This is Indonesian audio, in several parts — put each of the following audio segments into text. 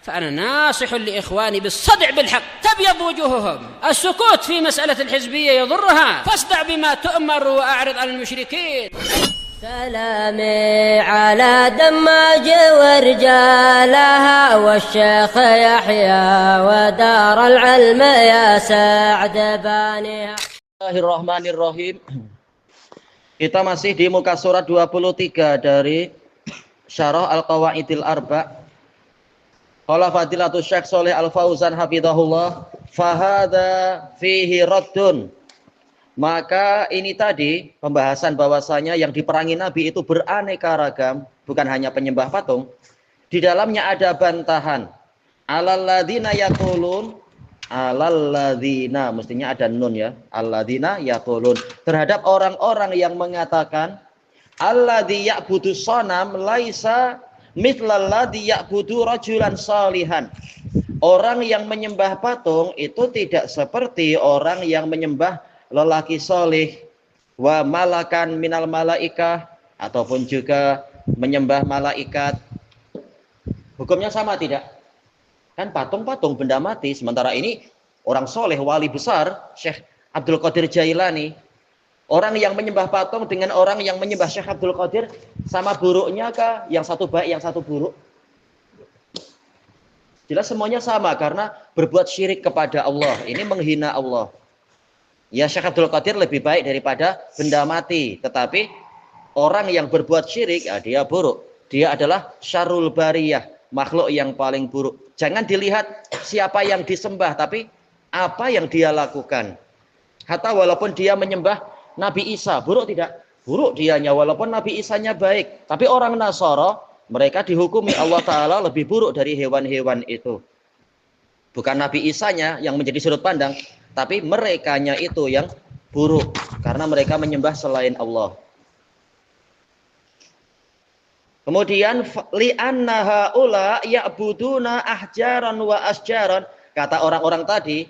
فأنا ناصح لإخواني بالصدع بالحق تبيض وجوههم. السكوت في مسألة الحزبية يضرها، فاصدع بما تؤمر وأعرض عن المشركين. سلامي على دماج ورجالها والشيخ يحيى ودار العلم يا سعد بانيها. Bismillahirrahmanirrahim. Kita masih di muka surat 23 dari Syarah Al-Qawaidil Arba'. Qala Fadilatul Syekh Shalih Al-Fauzan hafizahullah, fahadha fihi raddun. Maka ini tadi pembahasan bahwasanya yang diperangi Nabi itu beraneka ragam, bukan hanya penyembah patung. Di dalamnya ada bantahan. Alalladzina yaqulun, alalladzina, mestinya ada nun ya. Alladzina yaqulun, terhadap orang-orang yang mengatakan alladzi ya'budu sanam laisa mitlalladzi ya'budu rajulan salihan. Orang yang menyembah patung itu tidak seperti orang yang menyembah lelaki soleh, wa malakan minal malaikah, ataupun juga menyembah malaikat. Hukumnya sama tidak? Kan patung-patung benda mati, sementara ini orang soleh, wali besar Syekh Abdul Qadir Jailani. Orang yang menyembah patung dengan orang yang menyembah Syekh Abdul Qadir sama buruknya kah? Yang satu baik, yang satu buruk? Jelas semuanya sama, karena berbuat syirik kepada Allah. Ini menghina Allah. Ya, Syekh Abdul Qadir lebih baik daripada benda mati. Tetapi orang yang berbuat syirik, ya, dia buruk. Dia adalah syarrul bariyah, makhluk yang paling buruk. Jangan dilihat siapa yang disembah, tapi apa yang dia lakukan. Hatta walaupun dia menyembah Nabi Isa, buruk tidak? Buruk dianya, walaupun Nabi Isanya baik. Tapi orang Nasara, mereka dihukumi Allah Ta'ala lebih buruk dari hewan-hewan itu. Bukan Nabi Isanya yang menjadi sudut pandang, tapi merekanya itu yang buruk, karena mereka menyembah selain Allah. Kemudian li'anna haula ya'buduna ahjaran wa asjaran, kata orang-orang tadi,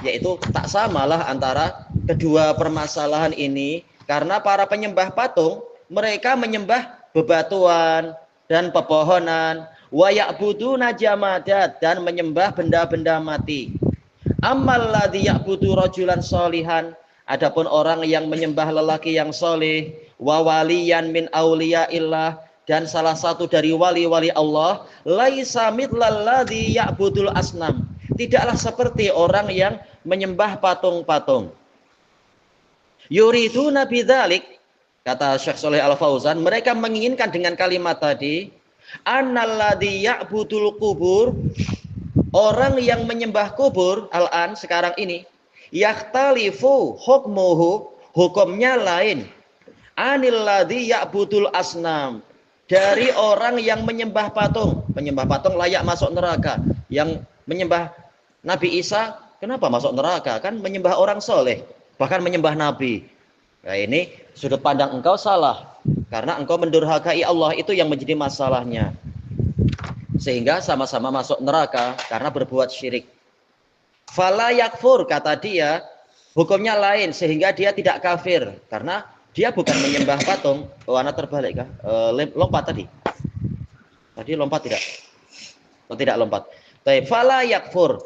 yaitu tak samalah antara kedua permasalahan ini, karena para penyembah patung mereka menyembah bebatuan dan pepohonan, wa ya'buduna jamadat, dan menyembah benda-benda mati. Ammal ladzi ya'budu rajulan sholihan, adapun orang yang menyembah lelaki yang soleh, wa waliyan min auliyaillah, dan salah satu dari wali-wali Allah, laisa mithlal ladzi ya'budul asnam, tidaklah seperti orang yang menyembah patung-patung. Yuriduna bidzalik, kata Syekh Shalih Al-Fauzan, mereka menginginkan dengan kalimat tadi, annalladzi ya'budul qubur, orang yang menyembah kubur al-an sekarang ini, yakhtalifu hukmuhu, hukumnya lain, anil ladzi ya'budul asnam, dari orang yang menyembah patung. Penyembah patung layak masuk neraka. Yang menyembah Nabi Isa kenapa masuk neraka? Kan menyembah orang soleh, bahkan menyembah Nabi. Nah, ini sudut pandang engkau salah, karena engkau mendurhakai Allah, itu yang menjadi masalahnya. Sehingga sama-sama masuk neraka karena berbuat syirik. Fala yakfur, kata dia, hukumnya lain, sehingga dia tidak kafir karena dia bukan menyembah patung. Oh, anak terbalik kah? Lompat tadi. Tadi lompat tidak? Oh, tidak lompat. Tapi fala yakfur,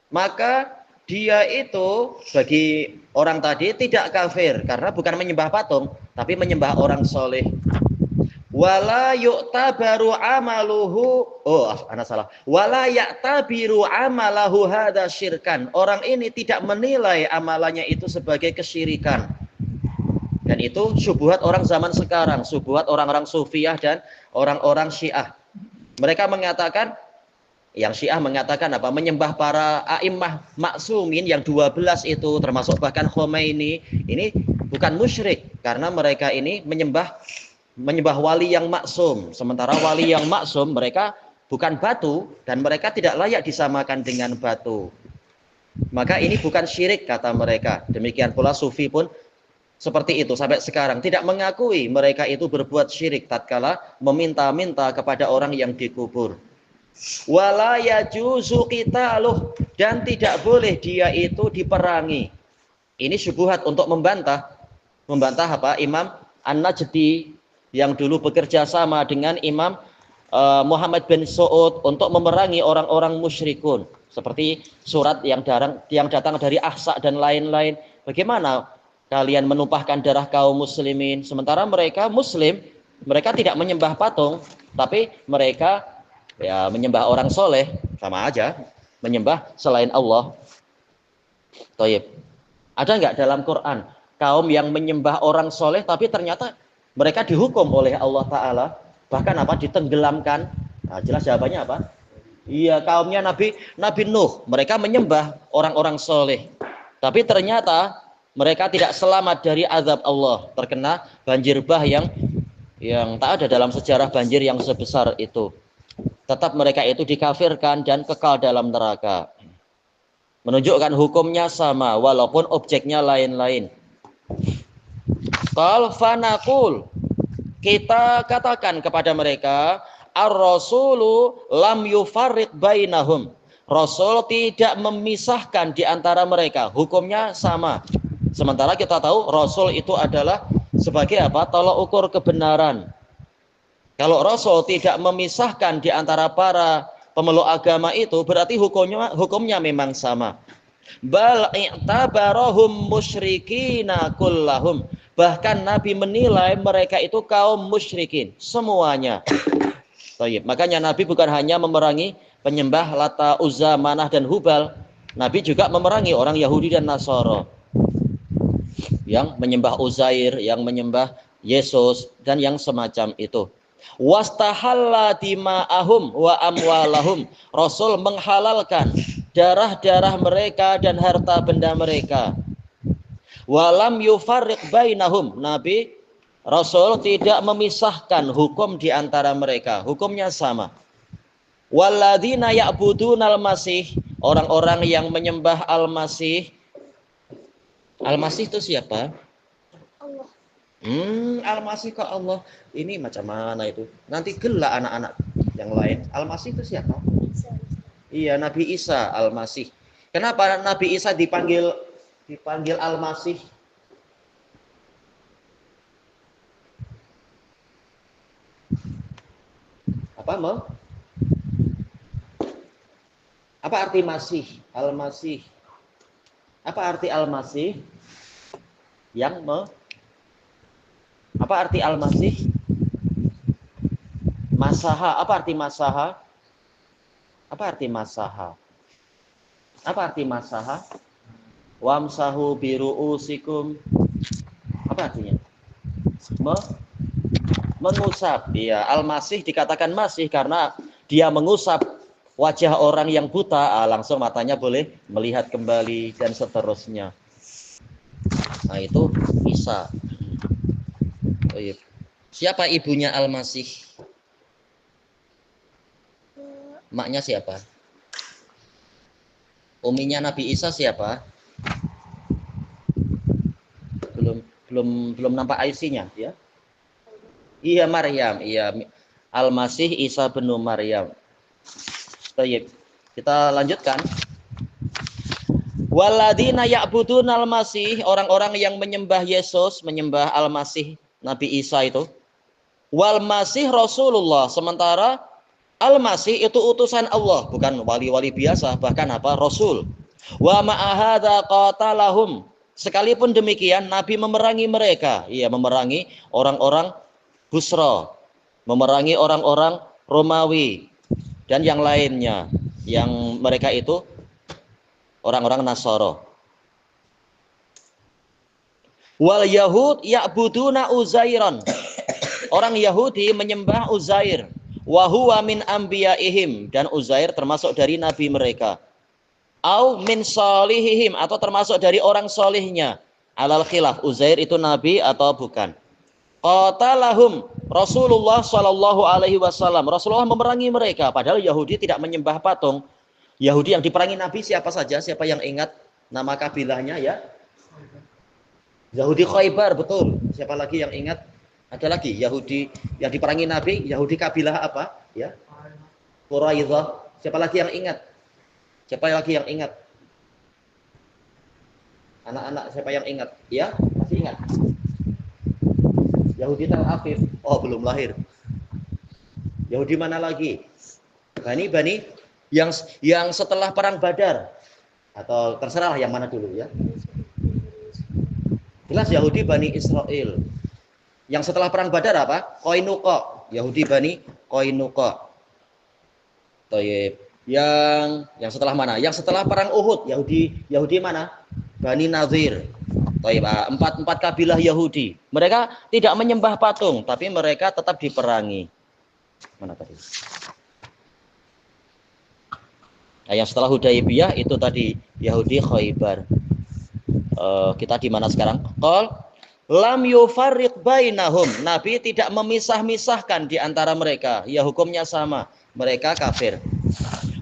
maka dia itu bagi orang tadi tidak kafir karena bukan menyembah patung, tapi menyembah orang soleh. Wala yu'tabaru amaluhu, anak salah. Wala ya'tabiru amalahu hadza syirkan. Orang ini tidak menilai amalannya itu sebagai kesyirikan. Dan itu syubhat orang zaman sekarang, syubhat orang-orang Sufiyah dan orang-orang Syiah. Mereka mengatakan, yang Syiah mengatakan apa? Menyembah para a'immah maksumin yang 12 itu, termasuk bahkan Khomeini, ini bukan musyrik karena mereka ini menyembah wali yang maksum. Sementara wali yang maksum mereka bukan batu, dan mereka tidak layak disamakan dengan batu. Maka ini bukan syirik kata mereka. Demikian pula Sufi pun seperti itu sampai sekarang, tidak mengakui mereka itu berbuat syirik tatkala meminta-minta kepada orang yang dikubur. Wala yajuzu qitaluh, dan tidak boleh dia itu diperangi. Ini syubhat untuk membantah apa? Imam An-Najdi yang dulu bekerja sama dengan Imam Muhammad bin Saud untuk memerangi orang-orang musyrikun, seperti surat yang datang dari Ahsa dan lain-lain. Bagaimana kalian menumpahkan darah kaum muslimin sementara mereka muslim, mereka tidak menyembah patung, tapi mereka ya menyembah orang soleh, sama aja menyembah selain Allah. Thayyib. Ada nggak dalam Quran kaum yang menyembah orang soleh tapi ternyata mereka dihukum oleh Allah Ta'ala, bahkan apa, ditenggelamkan? Nah, jelas jawabannya apa? Iya, kaumnya Nabi Nuh, mereka menyembah orang-orang soleh, tapi ternyata mereka tidak selamat dari azab Allah, terkena banjir bah yang tak ada dalam sejarah banjir yang sebesar itu. Tetap mereka itu dikafirkan dan kekal dalam neraka. Menunjukkan hukumnya sama walaupun objeknya lain-lain. Qal fanaqul, kita katakan kepada mereka, ar-rasulu lam yufarriq bainahum. Rasul tidak memisahkan di antara mereka, hukumnya sama. Sementara kita tahu Rasul itu adalah sebagai apa? Tolak ukur kebenaran. Kalau Rasul tidak memisahkan di antara para pemeluk agama itu, berarti hukumnya memang sama. Bal i'tabarahum musyrikina kullahum. Bahkan Nabi menilai mereka itu kaum musyrikin semuanya. Baik, makanya Nabi bukan hanya memerangi penyembah Lata, Uzza, Manah dan Hubal. Nabi juga memerangi orang Yahudi dan Nasara yang menyembah Uzair, yang menyembah Yesus dan yang semacam itu. Wastahalla dima'ahum wa amwalahum. Rasul menghalalkan darah-darah mereka dan harta benda mereka. Walam yufarriq bainahum. Nabi Rasul tidak memisahkan hukum di antara mereka, hukumnya sama. Walladzina ya'budunal masih, orang-orang yang menyembah Al-Masih. Al-Masih itu siapa? Allah. Al-Masih kok Allah. Ini macam mana itu? Nanti gelak anak-anak yang lain. Al-Masih itu siapa? Iya, Nabi Isa Al-Masih. Kenapa Nabi Isa dipanggil Al-Masih? Apa arti Masih? Al-Masih. Apa arti Al-Masih? Apa arti Al-Masih? Masaha. Apa arti masaha? Apa arti masaha? Apa arti masaha? Wamsahu biru'usikum. Apa artinya? Mengusap. Iya, Al-Masih dikatakan masih karena dia mengusap wajah orang yang buta, langsung matanya boleh melihat kembali dan seterusnya. Nah, itu Isa. Siapa ibunya Al-Masih? Maknya siapa? Uminya Nabi Isa siapa? Belum nampak IC-nya, ya? Iya, Maryam. Iya, Al-Masih Isa bin Maryam. Baik, kita lanjutkan. Walladzina ya'budunal Masih, orang-orang yang menyembah Yesus, menyembah Al-Masih Nabi Isa itu. Wal Masih Rasulullah, sementara Al-Masih itu utusan Allah, bukan wali-wali biasa, bahkan apa? Rasul. Wa ma'ahadza qatalahum. Sekalipun demikian Nabi memerangi mereka. Iya, memerangi orang-orang Busra, memerangi orang-orang Romawi dan yang lainnya, yang mereka itu orang-orang Nasara. Wal Yahud ya'buduna Uzairan. Orang Yahudi menyembah Uzair. Wa huwa min anbiya'ihim, dan Uzair termasuk dari nabi mereka. Au min salihihim, atau termasuk dari orang solihnya. Alal khilaf, Uzair itu nabi atau bukan. Qatalahum Rasulullah sallallahu alaihi wasallam. Rasulullah memerangi mereka, padahal Yahudi tidak menyembah patung. Yahudi yang diperangi Nabi siapa saja? Siapa yang ingat nama kabilahnya, ya? Yahudi Khaybar, betul. Siapa lagi yang ingat? Ada lagi Yahudi yang diperangi Nabi, Yahudi kabilah apa? Ya. Quraidah. Siapa lagi yang ingat? Siapa lagi yang ingat? Anak-anak siapa yang ingat? Ya, masih ingat? Yahudi Tel Aviv. Oh, belum lahir. Yahudi mana lagi? Bani yang setelah perang Badar, atau terserah yang mana dulu ya. Jelas Yahudi Bani Israel. Yang setelah perang Badar apa? Qainuqa. Yahudi Bani Qainuqa. Tayyib. Yang setelah mana? Yang setelah perang Uhud, Yahudi mana? Bani Nadir. Tayyib. Empat kabilah Yahudi. Mereka tidak menyembah patung, tapi mereka tetap diperangi. Mana tadi? Nah, yang setelah Hudaybiyah itu tadi Yahudi Khaybar. Kita di mana sekarang? Qal lam yufarriq bainahum. Nabi tidak memisah-misahkan di antara mereka. Ya hukumnya sama. Mereka kafir.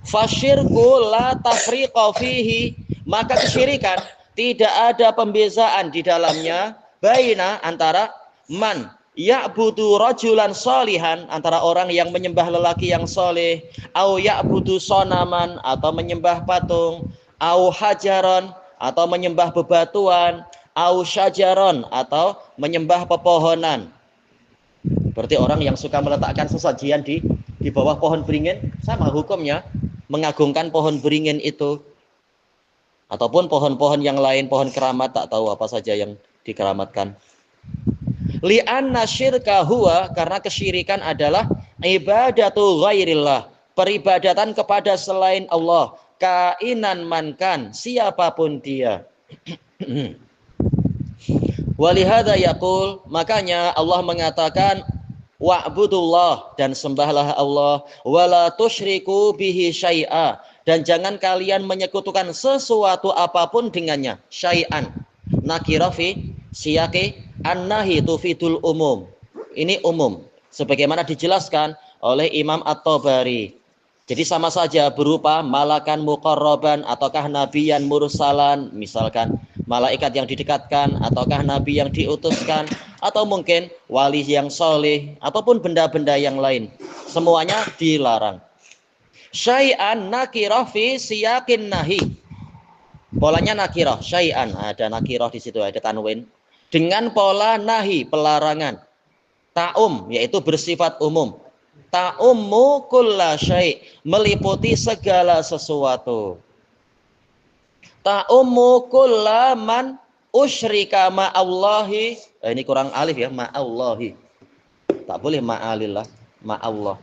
Fasyirku la tafriqa fihi. Maka kesyirikan tidak ada pembezaan di dalamnya. Baina antara man ya'budu rajulan sholihan, antara orang yang menyembah lelaki yang soleh, au ya'budu sonaman, atau menyembah patung, au hajaron, atau menyembah bebatuan, au syajaron, atau menyembah pepohonan. Berarti orang yang suka meletakkan sesajian di bawah pohon beringin, sama hukumnya mengagungkan pohon beringin itu. Ataupun pohon-pohon yang lain, pohon keramat, tak tahu apa saja yang dikeramatkan. Li'anna syirka huwa, karena kesyirikan adalah ibadatu ghairillah, peribadatan kepada selain Allah, kainan mankan, siapapun dia. Walihada yaqul, makanya Allah mengatakan wa'budullah, dan sembahlah Allah, wala tusyriku bihi syai'a, dan jangan kalian menyekutukan sesuatu apapun dengannya. Syai'an nakira fi siyaqi an-nahi tufidul umum. Ini umum sebagaimana dijelaskan oleh Imam At-Tabari. Jadi sama saja berupa malakan muqarraban ataukah nabiyan mursalan, misalkan malaikat yang didekatkan ataukah nabi yang diutuskan, atau mungkin wali yang soleh ataupun benda-benda yang lain. Semuanya dilarang. Syai'an nakirah fi siyaqin nahi. Polanya nakirah, syai'an, ada nakirah di situ, ada tanwin. Dengan pola nahi, pelarangan. Ta'um, yaitu bersifat umum. Ta'ummu kulla syai', meliputi segala sesuatu. Ta'ummu kulla man usyrika ma'allahi. Ini kurang alif ya, ma'allahi. Tak boleh ma'alillah, ma'allah.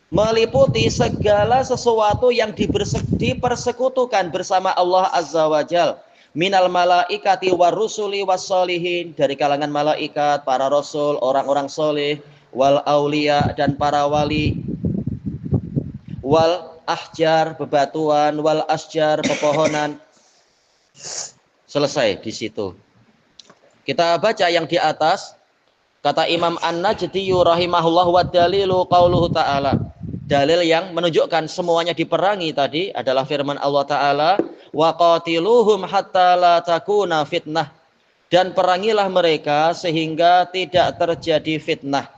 Meliputi segala sesuatu yang dipersekutukan bersama Allah Azza wa Jal. Minal malaikati war rusuli was solihin, dari kalangan malaikat, para rasul, orang-orang soleh, wal aulia, dan para wali, wal ahjar, bebatuan, wal asjar, pepohonan. Selesai di situ. Kita baca yang di atas. Kata Imam An-Najdi rahimahullah, wa dalilu qauluhu ta'ala. Dalil yang menunjukkan semuanya diperangi tadi adalah firman Allah Ta'ala, wa qatiluhum hatta la takuna fitnah, dan perangilah mereka sehingga tidak terjadi fitnah,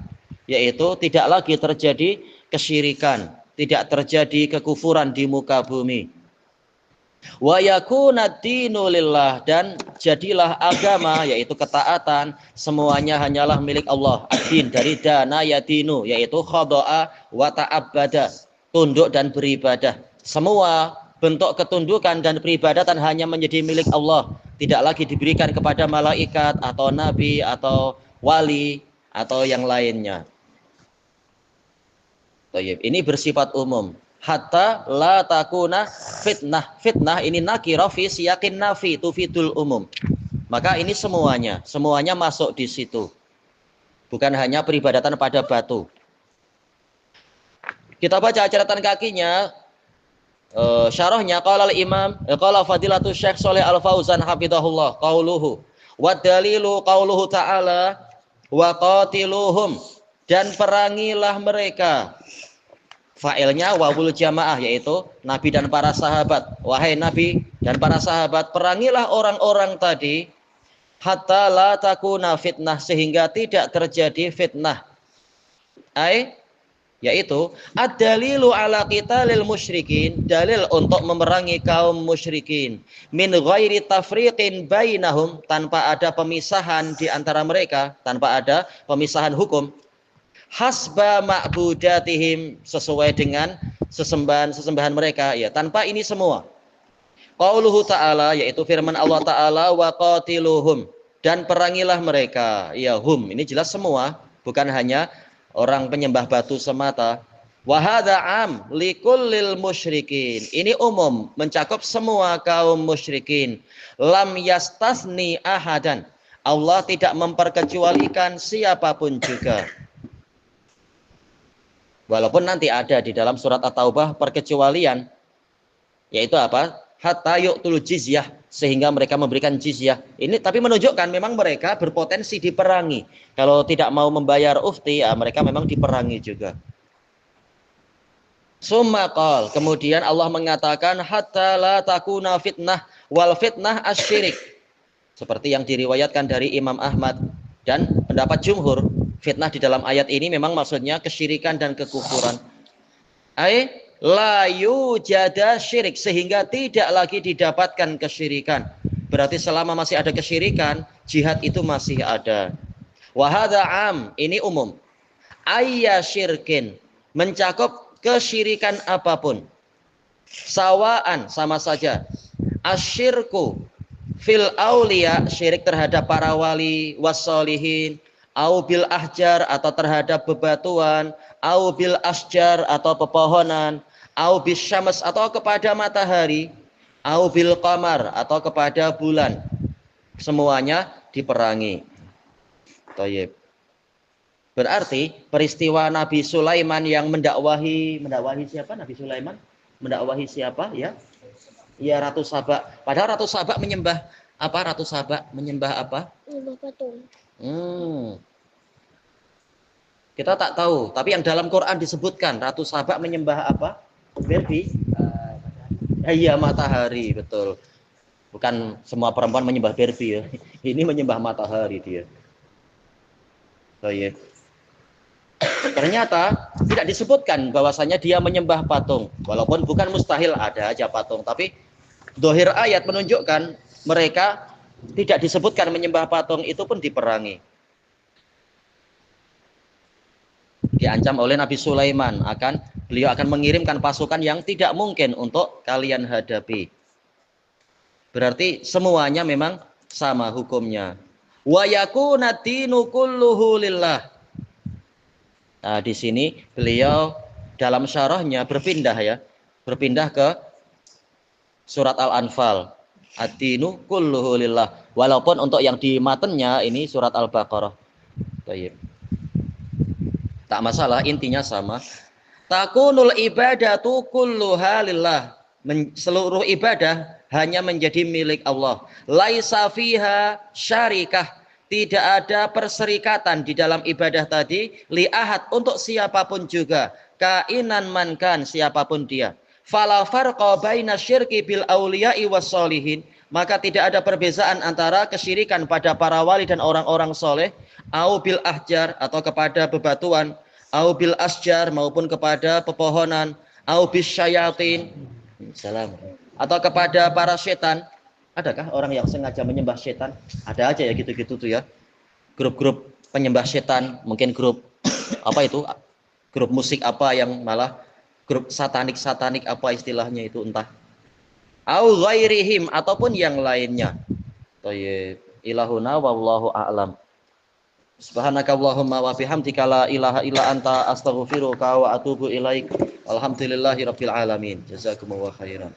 yaitu tidak lagi terjadi kesyirikan, tidak terjadi kekufuran di muka bumi. Wa yakuna dinu lillah, dan jadilah agama, yaitu ketaatan, semuanya hanyalah milik Allah. Ad-din dari dana yadinu, yaitu khada'a wa ta'abbada, tunduk dan beribadah. Semua bentuk ketundukan dan peribadatan hanya menjadi milik Allah, tidak lagi diberikan kepada malaikat atau nabi atau wali atau yang lainnya. Ini bersifat umum. Hatta la takuna fitnah. Fitnah ini nakirah fi siyaqin nafi tufidul umum. Maka ini semuanya masuk di situ. Bukan hanya peribadatan pada batu. Kita baca catatan kakinya, syarahnya qala al-imam qala fadilatu Syekh Shalih Al-Fauzan hafizahullah, qauluhu wa dalilu qauluhu ta'ala wa qatiluhum, dan perangilah mereka. Fa'ilnya wawul jamaah, yaitu Nabi dan para sahabat. Wahai Nabi dan para sahabat, perangilah orang-orang tadi hatta la takuna fitnah, sehingga tidak terjadi fitnah. Yaitu ad-dalilu ala qitalil musyrikin, dalil untuk memerangi kaum musyrikin, min ghairi tafriqin bainahum, tanpa ada pemisahan di antara mereka, tanpa ada pemisahan hukum. hasba ma'budatihim, sesuai dengan sesembahan mereka, ya, tanpa ini semua. Qauluhu ta'ala, yaitu firman Allah Ta'ala, wa qatiluhum, dan perangilah mereka. Ya, hum, ini jelas semua, bukan hanya orang penyembah batu semata. Wa hadza am likullil musyrikin. Ini umum, mencakup semua kaum musyrikin. Lam yastasni ahadan. Allah tidak memperkecualikan siapapun juga. Walaupun nanti ada di dalam surat At-Taubah perkecualian, yaitu apa? Hatta yu'tul jizyah, sehingga mereka memberikan jizyah. Ini tapi menunjukkan memang mereka berpotensi diperangi. Kalau tidak mau membayar ufti, ya mereka memang diperangi juga. Summa qal, kemudian Allah mengatakan hatta la takuna fitnah wal fitnah asyirik. Seperti yang diriwayatkan dari Imam Ahmad dan pendapat jumhur, fitnah di dalam ayat ini memang maksudnya kesyirikan dan kekufuran. La yujada syirik, sehingga tidak lagi didapatkan kesyirikan. Berarti selama masih ada kesyirikan, jihad itu masih ada. Wa hadza am, ini umum. Ayya syirkin, mencakup kesyirikan apapun. Sawaan, sama saja. Asyirku fil auliya, syirik terhadap para wali wassolihin, au bil ahjar, atau terhadap bebatuan, au bil asjar, atau pepohonan, au bis syams, atau kepada matahari, au bil qamar, atau kepada bulan. Semuanya diperangi. Thayyib. Berarti peristiwa Nabi Sulaiman yang mendakwahi siapa? Nabi Sulaiman mendakwahi siapa? Ya, ya Ratu Saba. Padahal Ratu Saba menyembah apa? Ratu Saba menyembah apa? Menyembah patung. Kita tak tahu, tapi yang dalam Quran disebutkan Ratu Saba menyembah apa? Berbi? Iya, matahari, betul. Bukan semua perempuan menyembah berbi ya. Ini menyembah matahari dia. Oh iya. Ternyata tidak disebutkan bahwasanya dia menyembah patung. Walaupun bukan mustahil, ada aja patung, tapi dohir ayat menunjukkan mereka tidak disebutkan menyembah patung, itu pun diperangi. Diancam oleh Nabi Sulaiman, beliau akan mengirimkan pasukan yang tidak mungkin untuk kalian hadapi. Berarti semuanya memang sama hukumnya. Wa yakuna dinu kulluhu lillah. Nah, di sini beliau dalam syarahnya berpindah ke surat Al-Anfal. Ad-dinu kulluhu lillah. Walaupun untuk yang di matenya ini surat Al-Baqarah. Baik. Tak masalah, intinya sama. Takunul ibadatu kulluha lillah. Seluruh ibadah hanya menjadi milik Allah. Laisa fiha syarikah. Tidak ada perserikatan di dalam ibadah tadi. Li ahad, untuk siapapun juga. Kainan mankan, siapapun dia. Fala farqa baina syirki bil auliya'i was solihin. Maka tidak ada perbezaan antara kesyirikan pada para wali dan orang-orang soleh. Au bil ahjar, atau kepada bebatuan. Au bil asjar, maupun kepada pepohonan. Au bis syayatin. Salam. Atau kepada para setan. Adakah orang yang sengaja menyembah setan? Ada aja ya gitu-gitu tuh ya. Grup-grup penyembah setan, mungkin grup apa itu? Grup musik apa yang malah grup satanik apa istilahnya itu, entah. Au ghairihim, ataupun yang lainnya. Thayyib. Ilahuna wallahu a'lam. Subhanakallahumma wa bihamdika la ilaha illa anta astaghfiruka wa atubu ilaik. Alhamdulillahirabbil alamin. Jazakumullahu khairan.